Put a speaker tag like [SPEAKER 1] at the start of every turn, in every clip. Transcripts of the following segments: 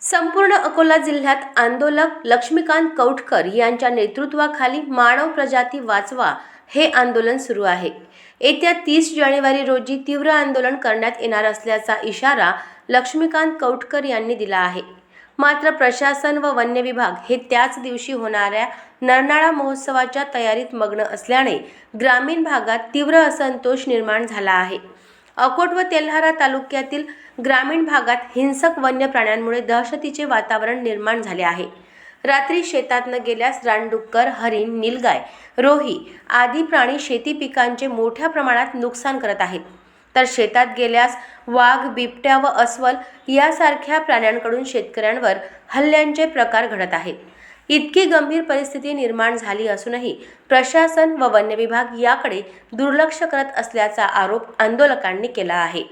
[SPEAKER 1] संपूर्ण अकोला जिल्ह्यात आंदोलक लक्ष्मीकांत कौटकर यांच्या नेतृत्वाखाली मानव प्रजाती वाचवा हे आंदोलन सुरू आहे। येत्या 30 जानेवारी रोजी तीव्र आंदोलन करण्यात येणार असल्याचा इशारा लक्ष्मीकांत कौटकर यांनी दिला आहे। मात्र प्रशासन व वन्य विभाग हे त्याच दिवशी होणाऱ्या नरनाळा महोत्सवाच्या तयारीत मग्न असल्याने ग्रामीण भागात तीव्र असंतोष निर्माण झाला आहे। अकोट व तेल्हारा तालुक्यातील ग्रामीण भागात हिंसक वन्य प्राण्यांमुळे दहशतीचे वातावरण निर्माण झाले आहे। रात्री शेतात न गेल्यास रानडुक्कर, हरिण, नीलगाय, रोही आदी प्राणी शेती पिकांचे मोठ्या प्रमाणात नुकसान करत आहेत, तर शेतात गेल्यास वाघ, बिबट्या व अस्वल यासारख्या प्राण्यांकडून शेतकऱ्यांवर हल्ल्यांचे प्रकार घडत आहेत। इतकी गंभीर परिस्थिती निर्माण झाली असूनही प्रशासन व वन्य विभाग याकडे दुर्लक्ष करत असल्याचा आरोप आंदोलकांनी केला आहे।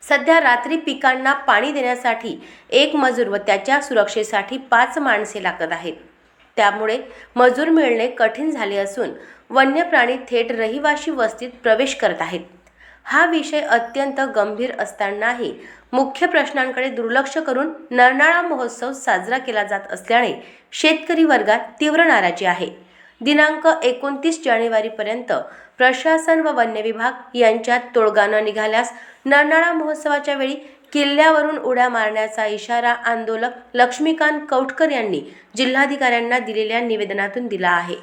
[SPEAKER 1] सध्या रात्री पिकांना पाणी देण्यासाठी एक मजूर व त्याच्या सुरक्षेसाठी 5 माणसे लागत आहेत। त्यामुळे मजूर मिळणे कठीण झाले असून वन्य प्राणी थेट रहिवाशी वस्तीत प्रवेश करत आहेत। हा विषय अत्यंत गंभीर असतानाही मुख्य प्रश्नांकडे दुर्लक्ष करून नरनाळा महोत्सव साजरा केला जात असल्याने शेतकरी वर्गात तीव्र नाराजी आहे। दिनांक 29 जानेवारीपर्यंत प्रशासन व वन्य विभाग यांच्यात तोडगा न निघाल्यास नरनाळा महोत्सवाच्या वेळी किल्ल्यावरून उड्या मारण्याचा इशारा आंदोलक लक्ष्मीकांत कौटकर यांनी जिल्हाधिकाऱ्यांना दिलेल्या निवेदनातून दिला आहे।